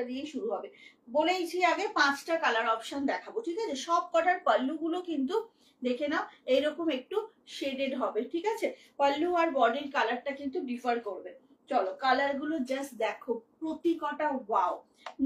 কালারটা দিয়েই শুরু হবে। বলেইছি আগে 5টা কালার অপশন দেখাবো, ঠিক আছে? সব কটার পাল্লুগুলো কিন্তু দেখে নাও এইরকম একটু শেডেড হবে, ঠিক আছে? পাল্লু আর বডির কালারটা কিন্তু ডিফার করবে। চলো কালার গুলো জাস্ট দেখো, প্রতি কটা ওয়াও।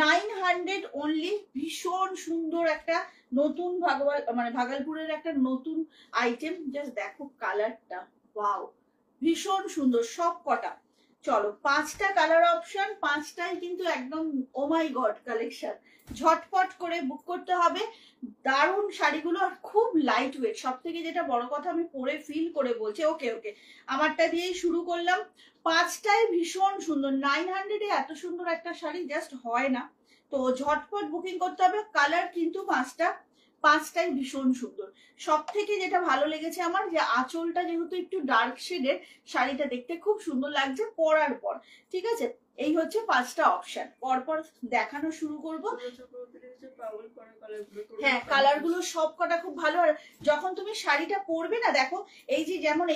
900 অনলি, ভীষণ সুন্দর একটা নতুন ভাগলপুরের একটা নতুন আইটেম। জাস্ট দেখো কালারটা, ওয়াও, ভীষণ সুন্দর সব কটা। চলো 5টা কালার অপশন, 5টাই কিন্তু একদম ও মাই গড কালেকশন। ঝটপট করে বুক করতে হবে। দারুণ শাড়িগুলো আর খুব লাইট ওয়েট। সব থেকে যেটা বড় কথা, আমি পরে ফিল করে বলছি। ওকে ওকে, আমারটা দিয়েই শুরু করলাম। 5টাই ভীষণ সুন্দর। 900 এ এত সুন্দর একটা শাড়ি জাস্ট হয় না, তো ঝটপট বুকিং করতে হবে। কালার কিন্তু 5টাই ভীষণ সুন্দর। সব থেকে যেটা ভালো লেগেছে আমার, যে আঁচলটা যেহেতু একটু ডার্ক শেডের, শাড়িটা দেখতে খুব সুন্দর লাগছে পরার পর, ঠিক আছে? এই হচ্ছে 5টা অপশন, পরপর দেখানো শুরু করব। হ্যাঁ, কালার গুলো সব কটা খুব ভালো। আর যখন তুমি শাড়িটা পরবে না, দেখো এই যে যেমন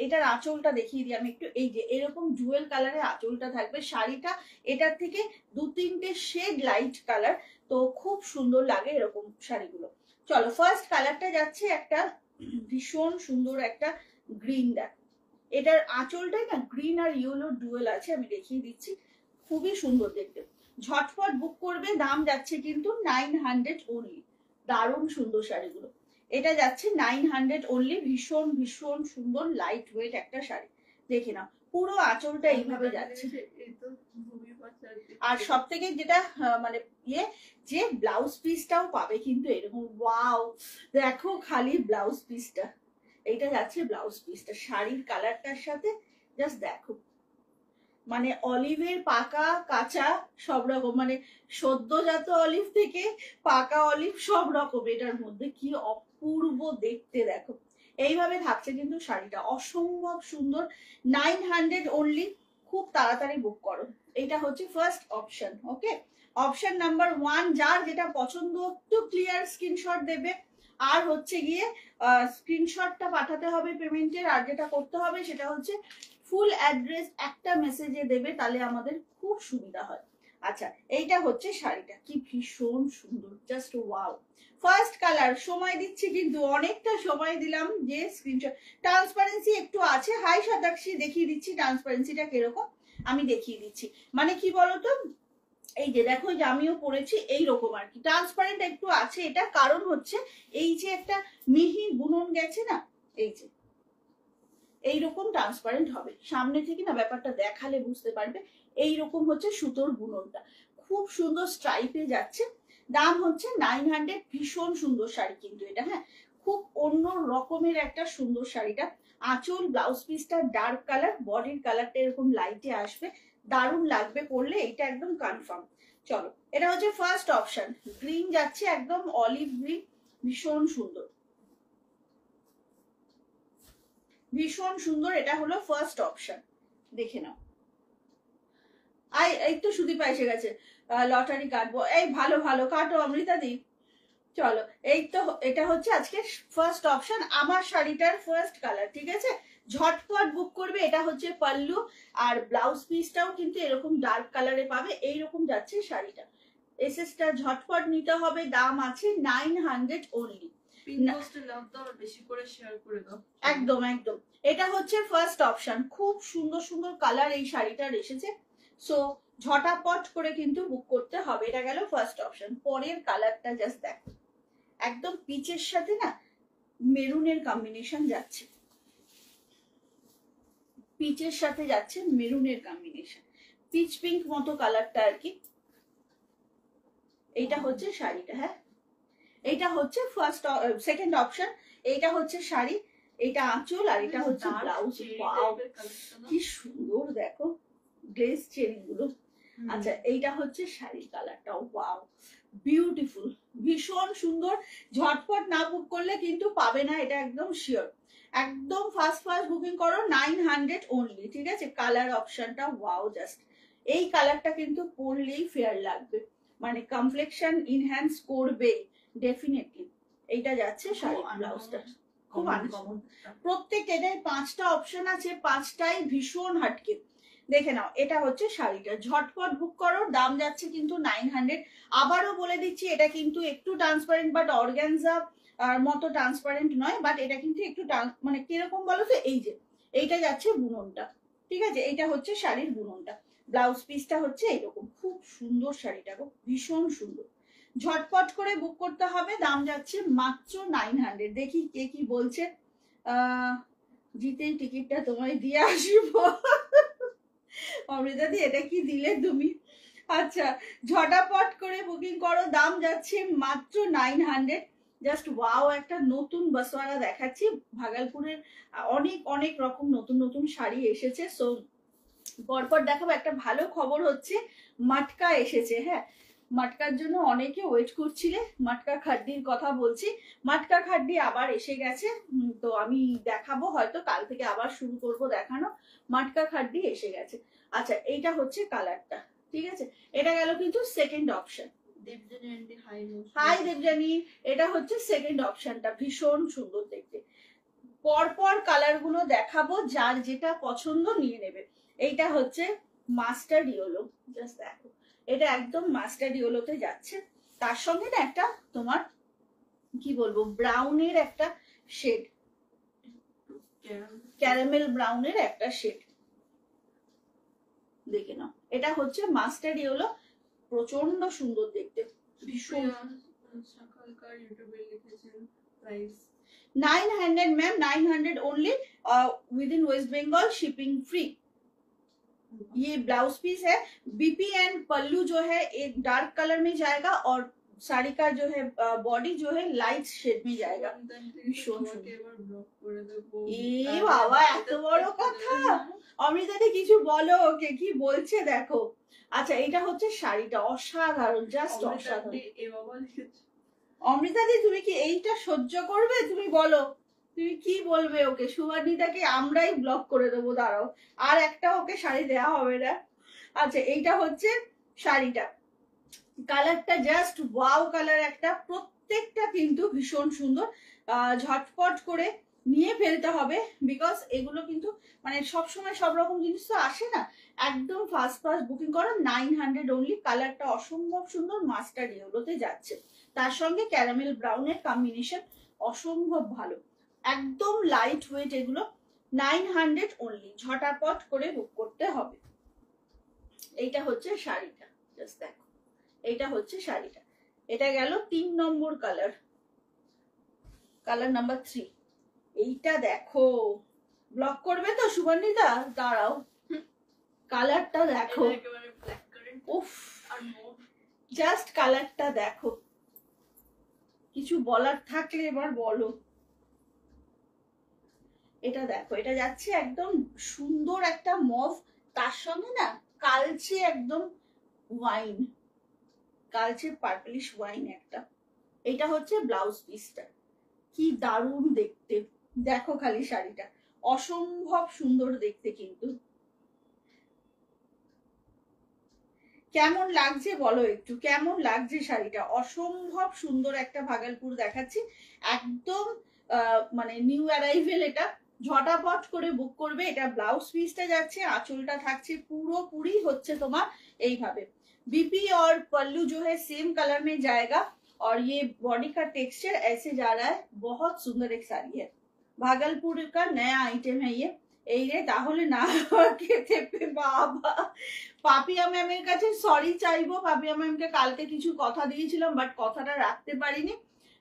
এটার আঁচলটা দেখিয়ে দিই আমি একটু। এই যে এরকম জুয়েল কালারের আঁচলটা থাকবে, শাড়িটা এটার থেকে 2-3টে শেড লাইট কালার, তো খুব সুন্দর লাগে এরকম শাড়িগুলো। চলো ফার্স্ট কালারটা যাচ্ছে একটা ভীষণ সুন্দর একটা গ্রিন। দেখো এটার আঁচলটাই না গ্রিন আর ইয়েলো ডুয়েল আছে, আমি দেখিয়ে দিচ্ছি, খুবই সুন্দর দেখতে। ঝটপট বুক করবে। দাম যাচ্ছে কিন্তু 900 অনলি। দারুণ সুন্দর শাড়িগুলো। এটা যাচ্ছে 900 অনলি। ভীষণ ভীষণ সুন্দর লাইট ওয়েট একটা শাড়ি, দেখে নাও পুরো আঁচলটা এইভাবে যাচ্ছে। আর সব থেকে যেটা মানে যে ব্লাউজ পিসটাও পাবে কিন্তু এরকম। ওয়াও, দেখো খালি ব্লাউজ পিসটা, এইটা যাচ্ছে ব্লাউজ পিসটা শাড়ির কালারটার সাথে। জাস্ট দেখো, মানে অলিভের পাকা কাঁচা সব রকম, মানে সদ্যজাত অলিভ থেকে পাকা অলিভ সব রকম এটার মধ্যে। কি অপূর্ব দেখতে দেখো। এইভাবে থাকছে কিন্তু শাড়িটা, অসম্ভব সুন্দর। 900 অনলি। খুব তাড়াতাড়ি বুক করো। এটা হচ্ছে ফার্স্ট অপশন। ওকে, অপশন নাম্বার 1, যার যেটা পছন্দ একটু ক্লিয়ার স্ক্রিনশট দেবে। আর হচ্ছে গিয়ে স্ক্রিনশটটা পাঠাতে হবে পেমেন্টের। আর যেটা করতে হবে সেটা হচ্ছে ফুল অ্যাড্রেস একটা মেসেজে দেবে, তাহলে আমাদের খুব সুবিধা হয়। আচ্ছা, এইটা হচ্ছে শাড়িটা, কি ভীষণ সুন্দর, জাস্ট ওয়াও। First colour. সময় দিচ্ছি কিন্তু, অনেকটা সময় দিলাম, যে স্ক্রিনশট। ট্রান্সপারেন্সি একটু আছে। হাই সাদাক্ষী, দেখিয়ে দিচ্ছি ট্রান্সপারেন্সিটা কিরকম, আমি দেখিয়ে দিচ্ছি। মানে কি বলতো, এই যে দেখো, যে আমিও পরেছি এইরকম আর কি, ট্রান্সপারেন্ট একটু আছে। এটা কারণ হচ্ছে এই যে একটা মিহি বুনন গেছে না, এই যে এইরকম ট্রান্সপারেন্ট হবে। সামনে থেকে না ব্যাপারটা দেখালে বুঝতে পারবে। এইরকম হচ্ছে সুতোর বুননটা, খুব সুন্দর স্ট্রাইপে যাচ্ছে। দাম হচ্ছে 900। ভীষণ সুন্দর শাড়ি কিন্তু এটা। হ্যাঁ, খুব অন্য রকমের একটা সুন্দর শাড়িটা। আঁচল ব্লাউজ পিসটা ডার্ক কালার, বডির কালারটা এরকম লাইটে আসবে, দারুণ লাগবে পরলে, এটা একদম কনফার্ম। চলো, এটা হচ্ছে ফার্স্ট অপশন। গ্রিন যাচ্ছে, একদম অলিভ গ্রিন, ভীষণ সুন্দর, ভীষণ সুন্দর। এটা হলো ফার্স্ট অপশন, দেখে নাও। এই তো সুদীপা এসে গেছে, লটারি কাটবো। এই ভালো ভালো কাটো অমৃতা দি। চলো, এই তো এটা হচ্ছে আজকে ফার্স্ট অপশন, আমার শাড়িটার ফার্স্ট কালার, ঠিক আছে? ঝটপট বুক করবে। এটা হচ্ছে পাল্লু, আর ব্লাউজ পিসটাও কিন্তু এরকম ডার্ক কালারে পাবে। এইরকম যাচ্ছে শাড়িটা। এসএসটা ঝটপট নিতে হবে। দাম আছে 900 অনলি। একদম একদম। এটা হচ্ছে ফার্স্ট অপশন। খুব সুন্দর সুন্দর কালার এই শাড়িটার এসেছে, সো ঝটাপট করে কিন্তু বুক করতে হবে। এটা গেল ফার্স্ট অপশন। পরের কালারটা জাস্ট দেখো, একদম পিচের সাথে না মেরুনের কম্বিনেশন যাচ্ছে, পিচের সাথে যাচ্ছে মেরুনের কম্বিনেশন, পিচ পিঙ্ক মতো কালারটা আর কি। এইটা হচ্ছে শাড়িটা। হ্যাঁ, এইটা হচ্ছে সেকেন্ড অপশন। এইটা হচ্ছে শাড়ি, এটা আঁচল, আর এটা হচ্ছে ব্লাউজ। ওয়াও, কি সুন্দর দেখো গ্লেজ চেরি গুলো। আচ্ছা, এইটা হচ্ছে শাড়ির কালারটা। ওয়াও, বিউটিফুল, ভীষণ সুন্দর। ঝটপট না বুক করলে কিন্তু পাবে না, এটা একদম শিওর। একদম ফার্স্ট বুকিং করো। 900 অনলি, ঠিক আছে? কালার অপশনটা ওয়াও, জাস্ট এই কালারটা কিন্তু পরলেই ফেয়ার লাগবে, মানে কমপ্লেকশন ইনহ্যান্স করবে ডেফিনেটলি। এইটা যাচ্ছে শাড়ি, ব্লাউজটা খুব আনকমন। প্রত্যেক এটাই 5টা অপশন আছে, 5টাই ভীষণ হাটকে। দেখে নাও, এটা হচ্ছে শাড়িটা, ঝটপট বুক করো, দাম যাচ্ছে কিন্তু 900। আবারও বলে দিচ্ছি, এটা কিন্তু একটু ট্রান্সপারেন্ট, বাট অর্গানজা মতো ট্রান্সপারেন্ট নয়, বাট এটা কিন্তু একটু মানে কিরকম বলো তো, এই যে এইটা যাচ্ছে বুননটা, ঠিক আছে, এইটা হচ্ছে শাড়ির বুননটা। ব্লাউজ পিসটা হচ্ছে এইরকম, খুব সুন্দর শাড়িটা গো, ভীষণ সুন্দর। ঝটপট করে বুক করতে হবে, দাম যাচ্ছে মাত্র 900। দেখি কে কি বলছে। জিতেই টিকিটটা তোমায় দিয়ে আসবো। অমৃতা দি, এটা কি দিলে তুমি? আচ্ছা, ঝটাপট করে বুকিং করো, দাম যাচ্ছে মাত্র 900। জাস্ট ওয়াও, একটা নতুন বাসওয়ালা দেখাচ্ছি। ভাগলপুরের অনেক অনেক রকম নতুন নতুন শাড়ি এসেছে, সো পরপর দেখাবো। একটা ভালো খবর হচ্ছে, মাটকা এসেছে। হ্যাঁ, মাটকার জন্য অনেকে ওয়েট করছিলে, মাটকা খাড্ডির কথা বলছি। মাটকা খাড্ডি আবার এসে গেছে, তো আমি দেখাবো, হয়তো কাল থেকে আবার শুরু করব দেখানো। মাটকা খাড্ডি এসে গেছে। আচ্ছা, এইটা হচ্ছে কালারটা, ঠিক আছে, এটা গেল কিন্তু সেকেন্ড অপশন। হাই দেবজানি, এটা হচ্ছে সেকেন্ড অপশনটা, ভীষণ সুন্দর দেখতে। পরপর কালার গুলো দেখাবো, যার যেটা পছন্দ নিয়ে নেবে। এইটা হচ্ছে মাস্টার্ড ইয়েলো, জাস্ট দেখো, এটা একদম মাস্টার্ড ইয়েলোতে যাচ্ছে। তার সঙ্গে না একটা তোমার কি বলবো, ব্রাউনের একটা শেড, ক্যারামেল ব্রাউনের একটা শেড, দেখে নাও। এটা হচ্ছে মাস্টার্ড ইয়েলো, প্রচন্ড সুন্দর দেখতে, ভীষণ। 900 ma'am, 900 only, within West Bengal, shipping free. ये ब्लाउज पीस है, बीपी एंड पल्लू जो है एक डार्क कलर में जाएगा, और साड़ी का जो है बॉडी जो है लाइट शेड में जाएगा। ए बाबा, এত বড় কথা। অমৃতাদি কিছু বলো, ওকে কি বলছে দেখো। আচ্ছা, এটা হচ্ছে শাড়িটা, অসাধারণ, জাস্ট অসাধারণ। অমৃতাদি, তুমি কি এইটা সহ্য করবে? তুমি বলো, তুমি কি বলবে ওকে? সুবর্ণিতাকে আমরাই ব্লক করে দেবো, দাঁড়াও, আর একটা ওকে শাড়ি দেওয়া হবে না। আচ্ছা, এইটা হচ্ছে শাড়িটা, কালারটা জাস্ট ওয়াও কালার একটা, প্রত্যেকটা কিন্তু ভীষণ সুন্দর। ঝটপট করে নিয়ে ফেলতে হবে, বিকজ এগুলো কিন্তু মানে সবসময় সব রকম জিনিস তো আসে না, একদম ফার্স্ট বুকিং করো। 900 অনলি, কালারটা অসম্ভব সুন্দর, মাস্টার্ড ইয়েলোতে যাচ্ছে, তার সঙ্গে ক্যারামেল ব্রাউনের কম্বিনেশন অসম্ভব ভালো, একদম লাইট ওয়েট এগুলো। 900 অনলি, ঝটাপট করে বুক করতে হবে। এইটা হচ্ছে শাড়িটা, জাস্ট দেখো, এইটা হচ্ছে শাড়িটা। এটা গেল 3 নম্বর কালার, কালার নাম্বার 3। এইটা দেখো, ব্লক করবে তো সুবর্ণিতা? দাঁড়াও, কালারটা দেখো, উফ, জাস্ট কালারটা দেখো, কিছু বলার থাকলে এবার বলো। এটা দেখো, এটা যাচ্ছে একদম সুন্দর একটা মভ, তার সঙ্গে না কালচে একদম ওয়াইন, কালচে পার্পলিশ ওয়াইন একটা। এটা হচ্ছে ব্লাউজ পিসটা, কি দারুণ দেখতে, দেখো খালি শাড়িটা, অসম্ভব সুন্দর দেখতে কিন্তু। কেমন লাগছে বলো একটু, কেমন লাগছে শাড়িটা? অসম্ভব সুন্দর একটা ভাগলপুর দেখাচ্ছি, একদম মানে নিউ অ্যারাইভেল। এটা ঝটাপট করে বুক করবে। এটা ব্লাউজ পিসটা যাচ্ছে, আঁচলটা থাকছে পুরোপুরি হচ্ছে তোমার এইভাবে। बीपी और पल्लू जो है सेम कलर में जाएगा, और ये बॉडी का टेक्सचर ऐसे जा रहा है। बहुत सुंदर एक साड़ी है, भागलपुर का नया आइटम है ये। এই রে, তাহলে না খেতে বাবা, পাপিয়া ম্যামের কাছে সরি চাইবো। পাপিয়া ম্যামকে কালকে কিছু কথা দিয়েছিলাম, বাট কথাটা রাখতে পারিনি,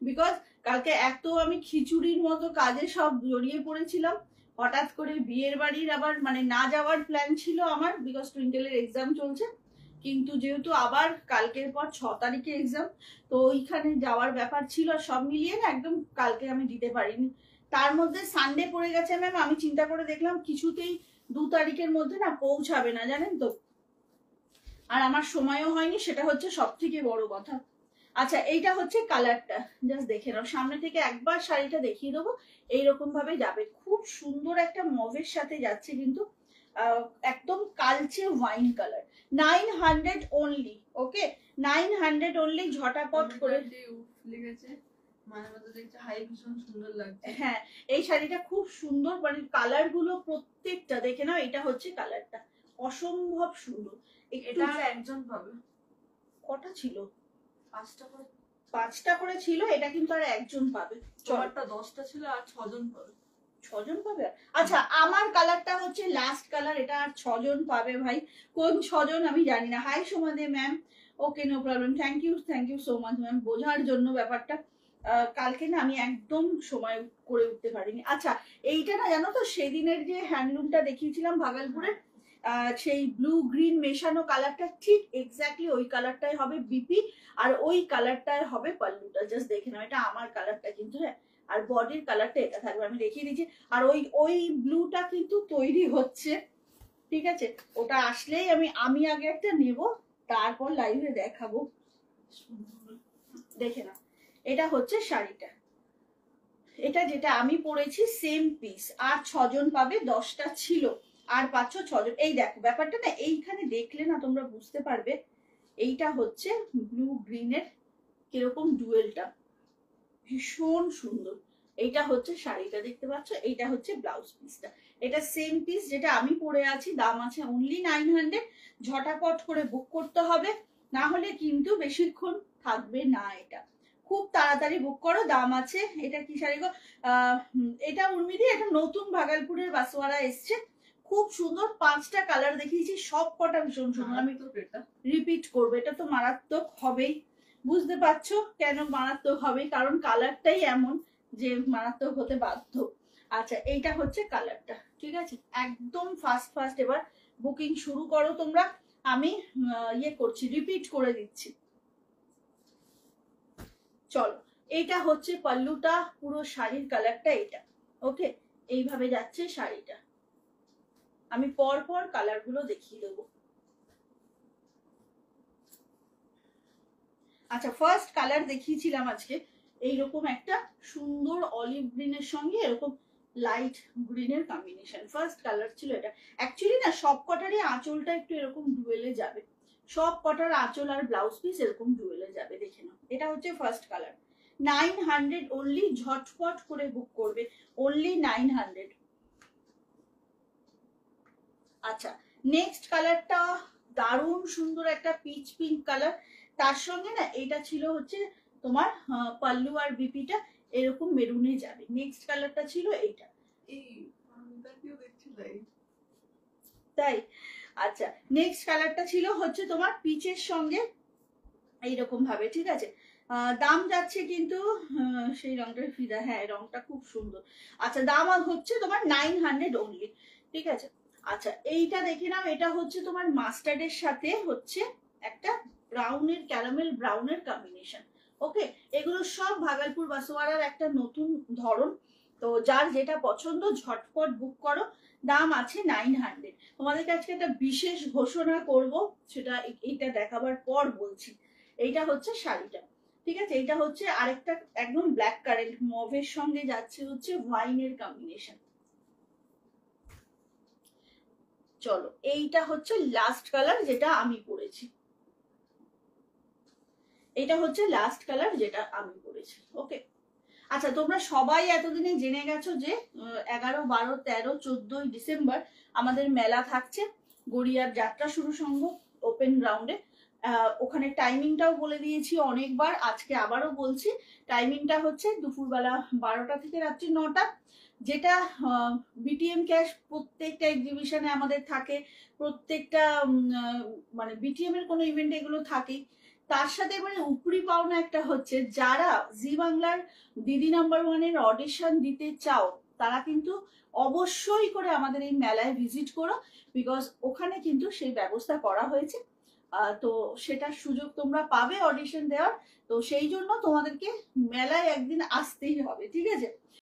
বিকজ কালকে এত আমি খিচুড়ির মতো কাজে সব জড়িয়ে পড়েছিলাম। হঠাৎ করে বিয়ের বাড়ির আবার মানে না যাওয়ার প্ল্যান ছিল আমার, বিকজ টুইঙ্কেলের এক্সাম চলছে, কিন্তু যেহেতু আবার কালকের পর 6 তারিখে এক্সাম, তো ওইখানে যাওয়ার ব্যাপার ছিল, সব মিলিয়ে না একদম কালকে আমি দিতে পারিনি। তার মধ্যে সানডে পড়ে গেছে ম্যাম, আমি চিন্তা করে দেখলাম কিছুতেই 2 তারিখের মধ্যে না পৌঁছাবে না, জানেন তো, আর আমার সময়ও হয়নি, সেটা হচ্ছে সব থেকে বড় কথা। আচ্ছা, এইটা হচ্ছে কালারটা, জাস্ট দেখে নাও, সামনে থেকে একবার শাড়িটা দেখিয়ে দেবো, এইরকম ভাবে যাবে, খুব সুন্দর একটা মভের সাথে যাচ্ছে কিন্তু, একদম কালচে ওয়াইন কালার। 900 অনলি, ওকে, 900 অনলি, ঝটাপট করে। হ্যাঁ, এই শাড়িটা খুব সুন্দর, মানে কালার গুলো প্রত্যেকটা দেখে নাও। এটা হচ্ছে কালারটা, অসম্ভব সুন্দর। এটা আর একজন পাবে। কটা ছিল? 5টা করে ছিল, এটা কিন্তু আর একজন পাবে। চলটা 10টা ছিল আর 6জন পাবে। 6জন পাবে। আচ্ছা আমার কালারটা হচ্ছে লাস্ট কালার, এটা আর 6জন পাবে ভাই। কোন 6জন আমি জানি না। হাই সোমাদে ma'am, okay no problem, thank you so much ma'am বোঝার জন্য ব্যাপারটা। কালকে না আমি একদম সময় করে উঠতে পারিনি। আচ্ছা এইটা না জানো তো, সেদিনের যে হ্যান্ডলুমটা দেখিয়েছিলাম ভাগলপুরের, সেই ব্লু গ্রিন মেশানো কালারটা ঠিক এক্স্যাক্টলি ওই কালারটাই হবে বিপি, আর ওই কালারটাই হবে পাল্লুটা। জাস্ট দেখে নাও, এটা আমার কালারটা কিন্তু, হ্যাঁ। আর বডির কালারটা এটা থাকবে, আমি দেখিয়ে দিচ্ছি। আর ওই ব্লুটা কিন্তু তৈরি হচ্ছে, ঠিক আছে। ওটা আসলেই আমি আগে একটা নেব, তারপর লাইভে দেখাবো। দেখে নাও, এটা হচ্ছে শাড়িটা, এটা যেটা আমি পরেছি সেম পিস। আর 6জন পাবে, 10টা ছিল, আর পাচ্ছ 6জন। এই দেখো ব্যাপারটা না, এইখানে দেখলে না তোমরা বুঝতে পারবে। এইটা হচ্ছে ব্লু গ্রিনের কিরকম ডুয়েলটা, ভীষণ সুন্দর। এইটা হচ্ছে শাড়িটা, দেখতে পাচ্ছ, এইটা হচ্ছে ব্লাউজ পিসটা। এটা সেম পিস যেটা আমি পরে আছি, দাম আছে অনলি 900। ঝটাপট করে বুক করতে হবে, না হলে কিন্তু বেশিক্ষণ থাকবে না। এটা খুব তাড়াতাড়ি বুক করো, দাম আছে। এটা কি শাড়ি গো? এটা উর্মিদি, এটা নতুন ভাগলপুরের বাসওয়ারা এসছে, খুব সুন্দর। 5টা কালার দেখিয়েছি, সব কটা ভীষণ সুন্দর। আমি রিপিট করবো, এটা তো মারাত্মক হবেই। বুঝতে পারছো কেন মারাত্মক হবে, কারণ কালারটাই এমন যে মারাত্মক হতে বাধ্য। আচ্ছা এইটা হচ্ছে কালারটা, ঠিক আছে। একদম ফাস্ট এবার বুকিং শুরু করো তোমরা। আমি ইয়ে করছি, রিপিট করে দিচ্ছি। চলো, এইটা হচ্ছে পাল্লুটা, পুরো শাড়ির কালারটা এটা। ওকে, এইভাবে যাচ্ছে শাড়িটা। আমি পর কালার গুলো দেখিয়ে দেবো। আচ্ছা ফার্স্ট কালার দেখিয়েছিলাম আজকে, এইরকম একটা সুন্দর অলিভ গ্রিনের সঙ্গে এরকম লাইট গ্রিনের কম্বিনেশন। ফার্স্ট কালার ছিল এটা। অ্যাকচুয়ালি না সব কটারই আঁচলটা একটু এরকম ডুয়েলে যাবে, সব কটার আঁচল আর ব্লাউজ পিস এরকম ডুয়েলে যাবে, দেখে নাও। এটা হচ্ছে ফার্স্ট কালার, 900 অনলি। ঝটপট করে বুক করবে, অনলি 900। আচ্ছা নেক্সট কালারটা দারুণ সুন্দর, একটা পিচ পিঙ্ক কালার। তার সঙ্গে না এটা ছিল হচ্ছে তোমার পাল্লু আর বিপিটা এরকম মেরুনে যাবে। নেক্সট কালারটা ছিল এইটা, তাই। আচ্ছা নেক্সট কালারটা ছিল হচ্ছে তোমার পিচের সঙ্গে এইরকম ভাবে, ঠিক আছে। দাম যাচ্ছে কিন্তু সেই রংটার ফিদা, হ্যাঁ রংটা খুব সুন্দর। আচ্ছা দাম হচ্ছে তোমার 900 অনলি, ঠিক আছে। আচ্ছা এইটা দেখে নাও, এটা হচ্ছে তোমার মাস্টার্ডের সাথে হচ্ছে একটা ব্রাউনের, ক্যারামেল ব্রাউনের কম্বিনেশন। ওকে, এগুলো সব ভাগলপুর বাসওয়ারার একটা নতুন ধরন। তো যার যেটা পছন্দ ঝটপট বুক করো, দাম আছে 900। তোমাদের কাছে একটা বিশেষ ঘোষণা করব, সেটা এইটা দেখাবার পর বলছি। এইটা হচ্ছে শাড়িটা, ঠিক আছে। এইটা হচ্ছে আরেকটা একদম ব্ল্যাক কারেন্ট মভের সঙ্গে যাচ্ছে হচ্ছে ওয়াইনের কম্বিনেশন। চলো এইটা হচ্ছে লাস্ট কালার যেটা আমি পরেছি, এটা হচ্ছে লাস্ট কালার যেটা আমি পরেছি। ওকে, আচ্ছা তোমরা সবাই এতদিনে জেনে গেছো যে 11, 12, 13, 14 ডিসেম্বর আমাদের মেলা থাকছে গড়িয়ার যাত্রা শুরু সংঘ ওপেন গ্রাউন্ডে। ওখানে টাইমিংটাও বলে দিয়েছি অনেকবার, আজকে আবারও বলছি। টাইমিংটা হচ্ছে দুপুরবেলা 12টা থেকে রাত্রি 9টা। যেটা বিটিএম ক্যাশ প্রত্যেকটা এক্সিবিশনে আমাদের থাকে, প্রত্যেকটা মানে বিটিএম এর কোনো ইভেন্ট এগুলো থাকেই। তার সাথে মানে উপরি পাওনা একটা হচ্ছে, যারা জি বাংলার দিদি নাম্বার 1-এর অডিশন দিতে চাও তারা কিন্তু অবশ্যই করে আমাদের এই মেলায় ভিজিট করো, বিকজ ওখানে কিন্তু সেই ব্যবস্থা করা হয়েছে। তো সেটার সুযোগ তোমরা পাবে অডিশন দেওয়ার। তো সেই জন্য তোমাদেরকে মেলায় একদিন আসতেই হবে, ঠিক আছে।